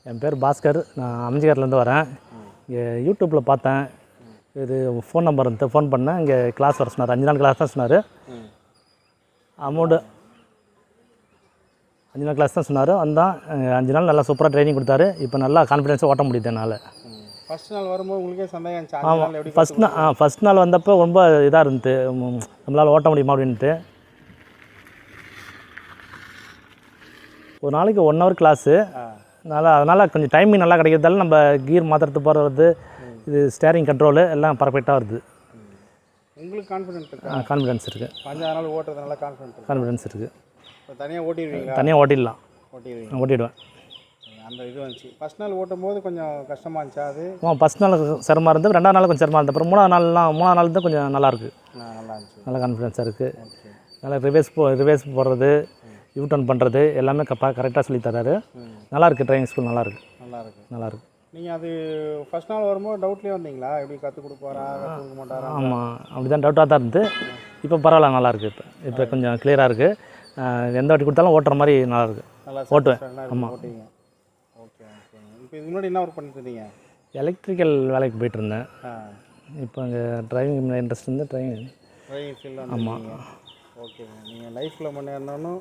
என் பேர் பாஸ்கர். நான் அம்ஜிகர்லேருந்து வரேன். இங்கே யூடியூப்பில் பார்த்தேன். இது ஃபோன் நம்பர் வந்து ஃபோன் பண்ணேன். இங்கே கிளாஸ் வர சொன்னார். 5 நாள் கிளாஸ் தான் சொன்னார். அமௌண்ட்டு 5 நாள் கிளாஸ் தான் சொன்னார். வந்தான் 5 நாள் நல்லா சூப்பராக ட்ரைனிங் கொடுத்தாரு. இப்போ நல்லா கான்ஃபிடென்ஸாக ஓட்ட முடியுது என்னால். ஃபஸ்ட் நாள் வரும்போது உங்களுக்கே சந்தேகம் இருந்துச்சு. ஆமாம், ஃபஸ்ட் நாள் வந்தப்போ ரொம்ப இதாக இருந்துச்சு. நம்மளால் ஓட்ட முடியுமா அப்படின்ட்டு. ஒரு நாளைக்கு 1 ஹவர் கிளாஸு. அதனால் கொஞ்சம் டைமிங் நல்லா கிடைக்கிறதால நம்ம கீர் மாற்றுறது போகிறது, இது ஸ்டேரிங் கண்ட்ரோலு எல்லாம் பர்ஃபெக்டாக வருது. உங்களுக்கு கான்ஃபிடென்ட் இருக்கா? கான்ஃபிடன்ஸ் இருக்குது. 5 நாள் ஓட்டுறதுனால கான்ஃபிடன்ஸ் இருக்குது. இப்போ தனியாக ஓட்டிடுவீங்க? தனியாக ஓட்டிடுவேன். ஓட்டிடுவேன். அந்த இது வந்துச்சு. ஃபஸ்ட் நாள் ஓட்டும் போது கொஞ்சம் கஷ்டமாக இருந்துச்சா அது? ஃபஸ்ட் நாள் சிரமமாக இருந்து, 2ஆவது நாள் கொஞ்சம் சிரமமாக இருந்தது. அப்புறம் 3ஆவது நாள் தான் கொஞ்சம் நல்லாயிருக்கு. நல்லா இருந்துச்சு. நல்லா கான்ஃபிடன்ஸாக இருக்குது. நல்லா ரிவேஸ் போடுறது, யூ டர்ன் பண்ணுறது எல்லாமே கரெக்டாக சொல்லி தராரு. நல்லாயிருக்கு. ட்ரைனிங் ஸ்கூல் நல்லாயிருக்கு. நீங்கள் அது ஃபஸ்ட் நாள் வரும்போது டவுட்லேயே வந்தீங்களா? எப்படி கற்றுக் கொடுப்பாரா, கற்றுக் கொடுக்க மாட்டாரா? ஆமாம், அப்படி தான் டவுட்டாக தான் இருந்து. இப்போ பரவாயில்ல, நல்லாயிருக்கு. இப்போ கொஞ்சம் கிளியராக இருக்குது. எந்த வாட்டி கொடுத்தாலும் ஓட்டுற மாதிரி நல்லாயிருக்கு. ஓட்டுவேன். ஆமாம். ஓகே. இப்போ இது முன்னாடி என்ன ஒர்க் பண்ணிட்டு இருந்தீங்க? எலக்ட்ரிக்கல் வேலைக்கு போயிட்டு இருந்தேன். இப்போ அங்கே டிரைவிங் இன்ட்ரெஸ்ட் இருந்து டிரைவிங் ஃபீல்டு. ஆமாம். ஓகே. நீங்கள் லைஃப்பில் முன்னேறணும்,